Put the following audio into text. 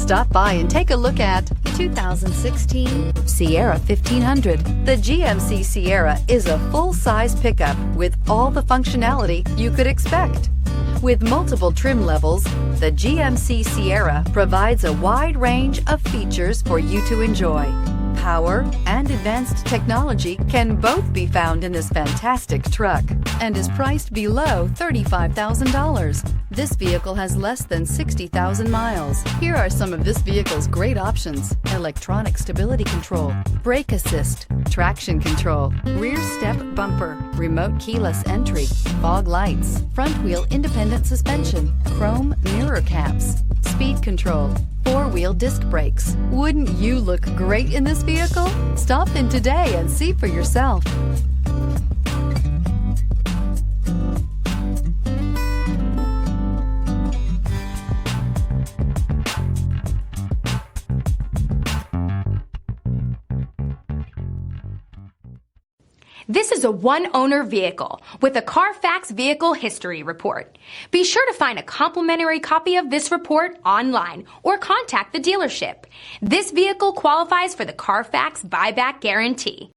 Stop by and take a look at 2016 Sierra 1500. The GMC Sierra is a full-size pickup with all the functionality you could expect. With multiple trim levels, the GMC Sierra provides a wide range of features for you to enjoy. Power and advanced technology can both be found in this fantastic truck and is priced below $35,000. This vehicle has less than 60,000 miles. Here are some of this vehicle's great options: electronic stability control, brake assist, traction control, rear step bumper, remote keyless entry, fog lights, front wheel independent suspension, chrome mirror caps, speed control, four-wheel disc brakes. Wouldn't you look great in this vehicle? Stop in today and see for yourself. This is a one-owner vehicle with a Carfax Vehicle History Report. Be sure to find a complimentary copy of this report online or contact the dealership. This vehicle qualifies for the Carfax Buyback Guarantee.